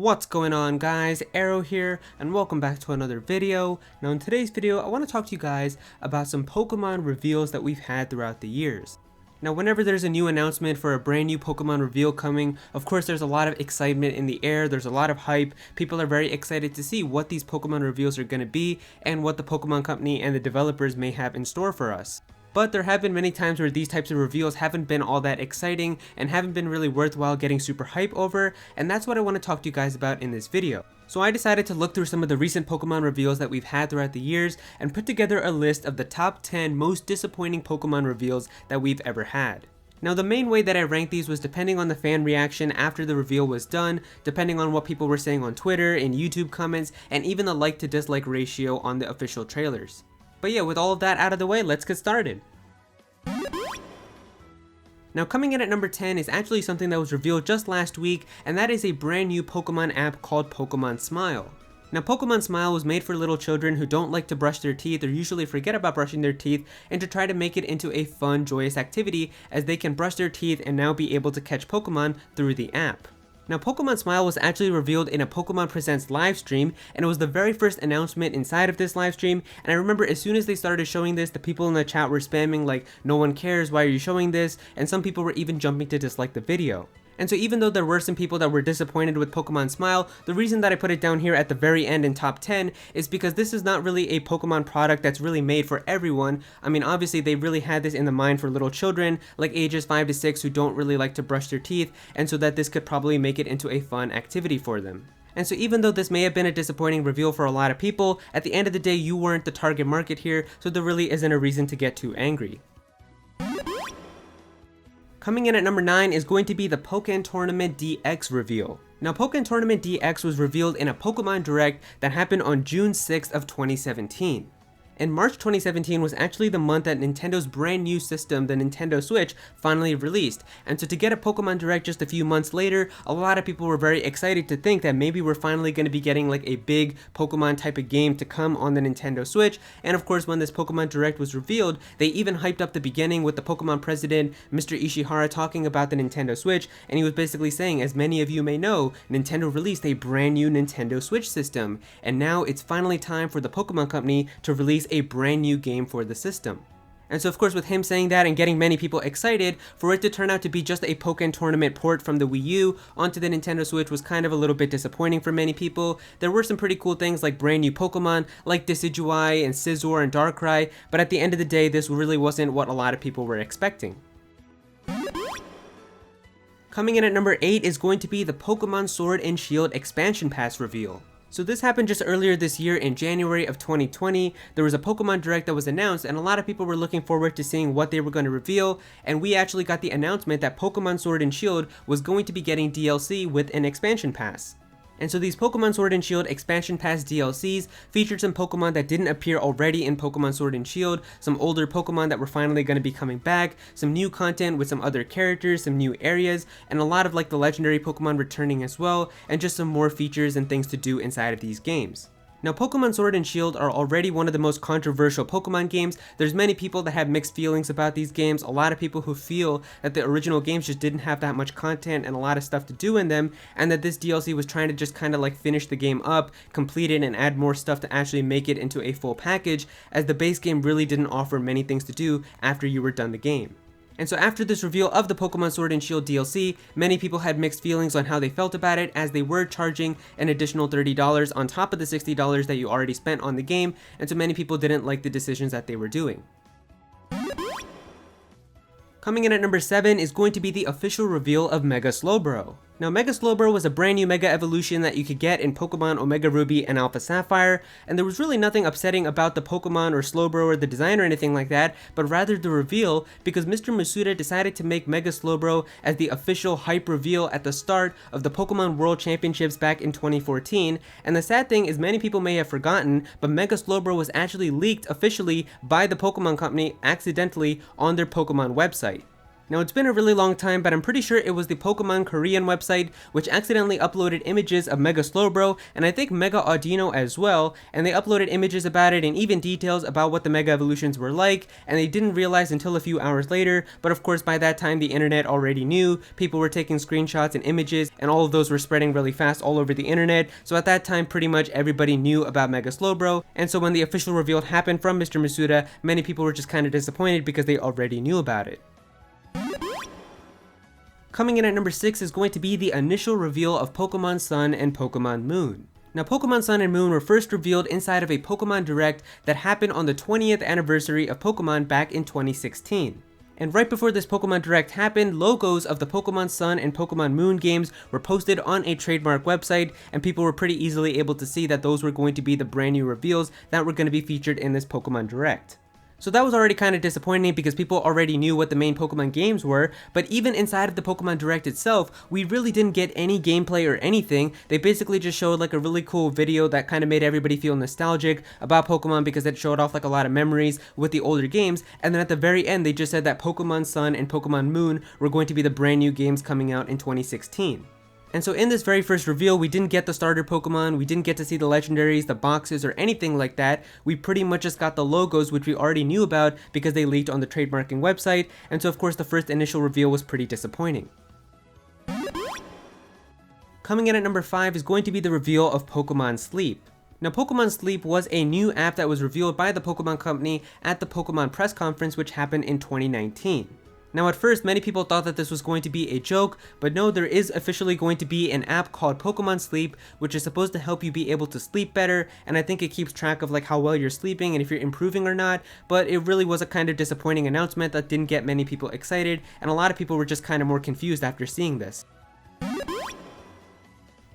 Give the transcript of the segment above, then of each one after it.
What's going on, guys? Aero here, and welcome back to another video. Now in today's video, I want to talk to you guys about some Pokemon reveals that we've had throughout the years. Now whenever there's a new announcement for a brand new Pokemon reveal coming, of course there's a lot of excitement in the air, there's a lot of hype, people are very excited to see what these Pokemon reveals are going to be and what the Pokemon company and the developers may have in store for us. But there have been many times where these types of reveals haven't been all that exciting and haven't been really worthwhile getting super hype over, and that's what I want to talk to you guys about in this video. So I decided to look through some of the recent Pokemon reveals that we've had throughout the years and put together a list of the top 10 most disappointing Pokemon reveals that we've ever had. Now the main way that I ranked these was depending on the fan reaction after the reveal was done, depending on what people were saying on Twitter, in YouTube comments, and even the like to dislike ratio on the official trailers. But yeah, with all of that out of the way, let's get started. Now coming in at number 10 is actually something that was revealed just last week, and that is a brand new Pokemon app called Pokemon Smile. Now Pokemon Smile was made for little children who don't like to brush their teeth or usually forget about brushing their teeth, and to try to make it into a fun, joyous activity as they can brush their teeth and now be able to catch Pokemon through the app. Now Pokemon Smile was actually revealed in a Pokemon Presents livestream, and it was the very first announcement inside of this livestream, and I remember as soon as they started showing this, the people in the chat were spamming like, "No one cares, why are you showing this?" and some people were even jumping to dislike the video. And so even though there were some people that were disappointed with Pokemon Smile, the reason that I put it down here at the very end in top 10 is because this is not really a Pokemon product that's really made for everyone. I mean, obviously they really had this in the mind for little children, like ages 5 to 6 who don't really like to brush their teeth, and so that this could probably make it into a fun activity for them. And so even though this may have been a disappointing reveal for a lot of people, at the end of the day you weren't the target market here, so there really isn't a reason to get too angry. Coming in at number 9 is going to be the Pokken Tournament DX reveal. Now Pokken Tournament DX was revealed in a Pokemon Direct that happened on June 6th of 2017. And March 2017 was actually the month that Nintendo's brand new system, the Nintendo Switch, finally released. And so to get a Pokemon Direct just a few months later, a lot of people were very excited to think that maybe we're finally going to be getting like a big Pokemon type of game to come on the Nintendo Switch. And of course when this Pokemon Direct was revealed, they even hyped up the beginning with the Pokemon president, Mr. Ishihara, talking about the Nintendo Switch, and he was basically saying, as many of you may know, Nintendo released a brand new Nintendo Switch system, and now it's finally time for the Pokemon Company to release a brand new game for the system. And so of course with him saying that and getting many people excited, for it to turn out to be just a Pokken Tournament port from the Wii U onto the Nintendo Switch was kind of a little bit disappointing for many people. There were some pretty cool things like brand new Pokemon like Decidueye and Scizor and Darkrai, but at the end of the day this really wasn't what a lot of people were expecting. Coming in at number 8 is going to be the Pokemon Sword and Shield Expansion Pass reveal. So this happened just earlier this year in January of 2020. There was a Pokemon Direct that was announced, and a lot of people were looking forward to seeing what they were going to reveal, and we actually got the announcement that Pokemon Sword and Shield was going to be getting DLC with an expansion pass. And so these Pokemon Sword and Shield Expansion Pass DLCs featured some Pokemon that didn't appear already in Pokemon Sword and Shield, some older Pokemon that were finally going to be coming back, some new content with some other characters, some new areas, and a lot of like the legendary Pokemon returning as well, and just some more features and things to do inside of these games. Now Pokemon Sword and Shield are already one of the most controversial Pokemon games. There's many people that have mixed feelings about these games, a lot of people who feel that the original games just didn't have that much content and a lot of stuff to do in them, and that this DLC was trying to just kind of like finish the game up, complete it, and add more stuff to actually make it into a full package, as the base game really didn't offer many things to do after you were done the game. And so after this reveal of the Pokemon Sword and Shield DLC, many people had mixed feelings on how they felt about it, as they were charging an additional $30 on top of the $60 that you already spent on the game, and so many people didn't like the decisions that they were doing. Coming in at number 7 is going to be the official reveal of Mega Slowbro. Now Mega Slowbro was a brand new Mega Evolution that you could get in Pokemon Omega Ruby and Alpha Sapphire, and there was really nothing upsetting about the Pokemon or Slowbro or the design or anything like that, but rather the reveal, because Mr. Masuda decided to make Mega Slowbro as the official hype reveal at the start of the Pokemon World Championships back in 2014, and the sad thing is many people may have forgotten, but Mega Slowbro was actually leaked officially by the Pokemon Company accidentally on their Pokemon website. Now it's been a really long time, but I'm pretty sure it was the Pokemon Korean website which accidentally uploaded images of Mega Slowbro and I think Mega Audino as well, and they uploaded images about it and even details about what the Mega Evolutions were like, and they didn't realize until a few hours later, but of course by that time the internet already knew, people were taking screenshots and images, and all of those were spreading really fast all over the internet, so at that time pretty much everybody knew about Mega Slowbro, and so when the official reveal happened from Mr. Masuda, many people were just kind of disappointed because they already knew about it. Coming in at number 6 is going to be the initial reveal of Pokemon Sun and Pokemon Moon. Now Pokemon Sun and Moon were first revealed inside of a Pokemon Direct that happened on the 20th anniversary of Pokemon back in 2016. And right before this Pokemon Direct happened, logos of the Pokemon Sun and Pokemon Moon games were posted on a trademark website, and people were pretty easily able to see that those were going to be the brand new reveals that were going to be featured in this Pokemon Direct. So that was already kind of disappointing because people already knew what the main Pokemon games were, but even inside of the Pokemon Direct itself, we really didn't get any gameplay or anything. They basically just showed like a really cool video that kind of made everybody feel nostalgic about Pokemon because it showed off like a lot of memories with the older games, and then at the very end they just said that Pokemon Sun and Pokemon Moon were going to be the brand new games coming out in 2016. And so in this very first reveal, we didn't get the starter Pokemon, we didn't get to see the legendaries, the boxes, or anything like that. We pretty much just got the logos, which we already knew about because they leaked on the trademarking website, and so of course the first initial reveal was pretty disappointing. Coming in at number 5 is going to be the reveal of Pokemon Sleep. Now Pokemon Sleep was a new app that was revealed by the Pokemon Company at the Pokemon press conference which happened in 2019. Now at first, many people thought that this was going to be a joke, but no, there is officially going to be an app called Pokemon Sleep, which is supposed to help you be able to sleep better, and I think it keeps track of like how well you're sleeping and if you're improving or not, but it really was a kind of disappointing announcement that didn't get many people excited, and a lot of people were just kind of more confused after seeing this.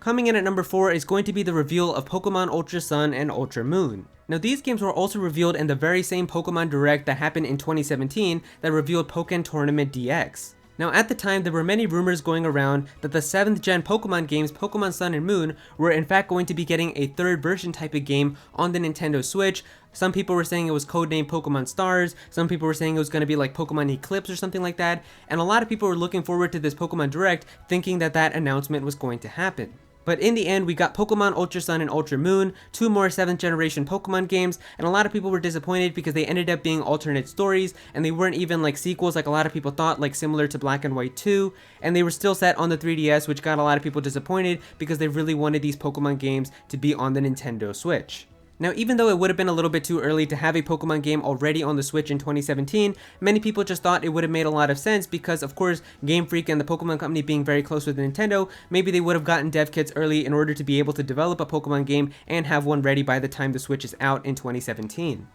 Coming in at number 4 is going to be the reveal of Pokemon Ultra Sun and Ultra Moon. Now these games were also revealed in the very same Pokemon Direct that happened in 2017 that revealed Pokken Tournament DX. Now at the time there were many rumors going around that the 7th gen Pokemon games Pokemon Sun and Moon were in fact going to be getting a third version type of game on the Nintendo Switch. Some people were saying it was codenamed Pokemon Stars, some people were saying it was going to be like Pokemon Eclipse or something like that, and a lot of people were looking forward to this Pokemon Direct thinking that that announcement was going to happen. But in the end, we got Pokemon Ultra Sun and Ultra Moon, 2 more 7th generation Pokemon games, and a lot of people were disappointed because they ended up being alternate stories, and they weren't even like sequels like a lot of people thought, like similar to Black and White 2, and they were still set on the 3DS, which got a lot of people disappointed because they really wanted these Pokemon games to be on the Nintendo Switch. Now even though it would have been a little bit too early to have a Pokemon game already on the Switch in 2017, many people just thought it would have made a lot of sense because of course Game Freak and the Pokemon Company being very close with Nintendo, maybe they would have gotten dev kits early in order to be able to develop a Pokemon game and have one ready by the time the Switch is out in 2017.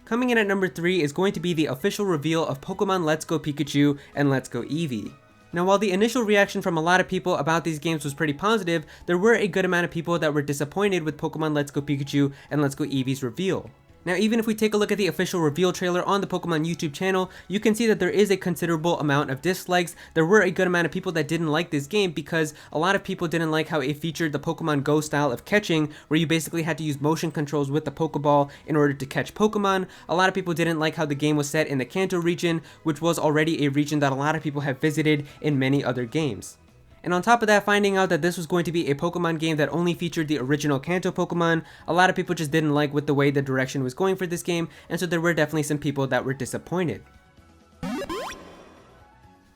Coming in at number 3 is going to be the official reveal of Pokemon Let's Go Pikachu and Let's Go Eevee. Now while the initial reaction from a lot of people about these games was pretty positive, there were a good amount of people that were disappointed with Pokemon Let's Go Pikachu and Let's Go Eevee's reveal. Now even if we take a look at the official reveal trailer on the Pokemon YouTube channel, you can see that there is a considerable amount of dislikes. There were a good amount of people that didn't like this game because a lot of people didn't like how it featured the Pokemon Go style of catching, where you basically had to use motion controls with the Pokeball in order to catch Pokemon. A lot of people didn't like how the game was set in the Kanto region, which was already a region that a lot of people have visited in many other games. And on top of that, finding out that this was going to be a Pokemon game that only featured the original Kanto Pokemon, a lot of people just didn't like with the way the direction was going for this game, and so there were definitely some people that were disappointed.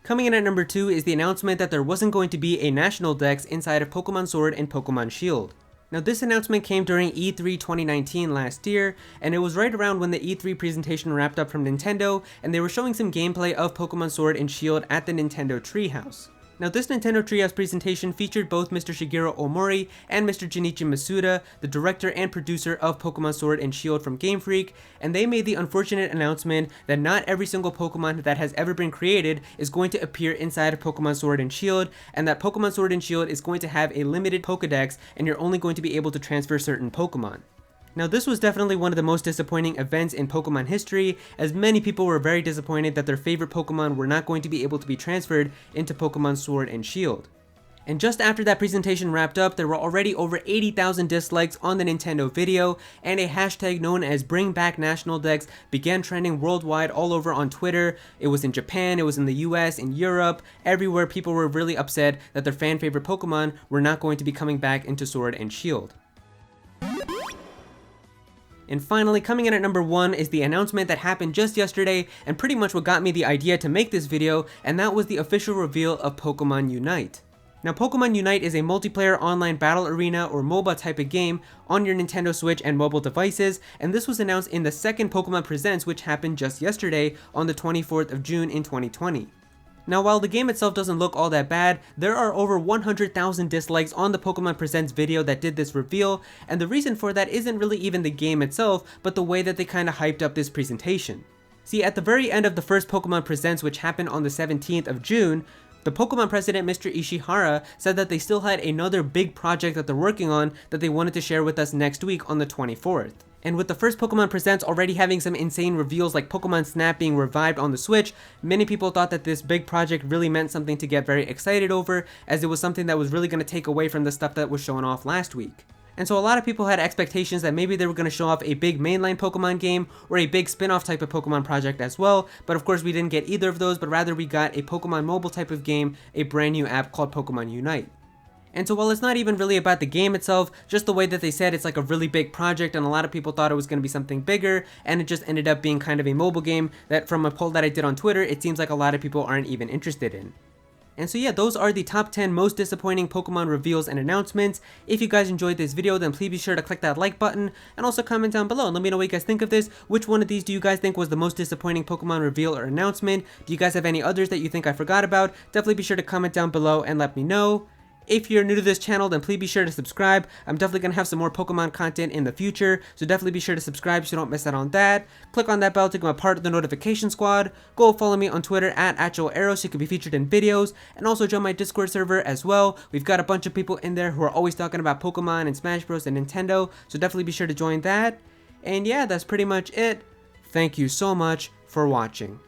Coming in at number 2 is the announcement that there wasn't going to be a national dex inside of Pokemon Sword and Pokemon Shield. Now this announcement came during E3 2019 last year, and it was right around when the E3 presentation wrapped up from Nintendo, and they were showing some gameplay of Pokemon Sword and Shield at the Nintendo Treehouse. Now this Nintendo Treehouse presentation featured both Mr. Shigeru Omori and Mr. Junichi Masuda, the director and producer of Pokemon Sword and Shield from Game Freak, and they made the unfortunate announcement that not every single Pokemon that has ever been created is going to appear inside of Pokemon Sword and Shield, and that Pokemon Sword and Shield is going to have a limited Pokédex and you're only going to be able to transfer certain Pokemon. Now this was definitely one of the most disappointing events in Pokemon history, as many people were very disappointed that their favorite Pokemon were not going to be able to be transferred into Pokemon Sword and Shield. And just after that presentation wrapped up, there were already over 80,000 dislikes on the Nintendo video, and a hashtag known as Bring Back National Dex began trending worldwide all over on Twitter. It was in Japan, it was in the US, in Europe, everywhere people were really upset that their fan favorite Pokemon were not going to be coming back into Sword and Shield. And finally, coming in at number 1 is the announcement that happened just yesterday, and pretty much what got me the idea to make this video, and that was the official reveal of Pokemon Unite. Now, Pokemon Unite is a multiplayer online battle arena or MOBA type of game on your Nintendo Switch and mobile devices, and this was announced in the second Pokemon Presents, which happened just yesterday on the 24th of June in 2020. Now, while the game itself doesn't look all that bad, there are over 100,000 dislikes on the Pokemon Presents video that did this reveal, and the reason for that isn't really even the game itself, but the way that they kinda hyped up this presentation. See, at the very end of the first Pokemon Presents, which happened on the 17th of June, the Pokemon president, Mr. Ishihara, said that they still had another big project that they're working on that they wanted to share with us next week on the 24th. And with the first Pokemon Presents already having some insane reveals like Pokemon Snap being revived on the Switch, many people thought that this big project really meant something to get very excited over, as it was something that was really going to take away from the stuff that was shown off last week. And so a lot of people had expectations that maybe they were going to show off a big mainline Pokemon game or a big spin-off type of Pokemon project as well, but of course we didn't get either of those, but rather we got a Pokemon mobile type of game, a brand new app called Pokemon Unite. And so while it's not even really about the game itself, just the way that they said it's like a really big project and a lot of people thought it was going to be something bigger, and it just ended up being kind of a mobile game that from a poll that I did on Twitter, it seems like a lot of people aren't even interested in. And so yeah, those are the top 10 most disappointing Pokemon reveals and announcements. If you guys enjoyed this video, then please be sure to click that like button and also comment down below and let me know what you guys think of this. Which one of these do you guys think was the most disappointing Pokemon reveal or announcement? Do you guys have any others that you think I forgot about? Definitely be sure to comment down below and let me know. If you're new to this channel, then please be sure to subscribe. I'm definitely going to have some more Pokemon content in the future, so definitely be sure to subscribe so you don't miss out on that. Click on that bell to become a part of the notification squad. Go follow me on Twitter at Aero so you can be featured in videos, and also join my Discord server as well. We've got a bunch of people in there who are always talking about Pokemon and Smash Bros and Nintendo, so definitely be sure to join that. And yeah, that's pretty much it. Thank you so much for watching.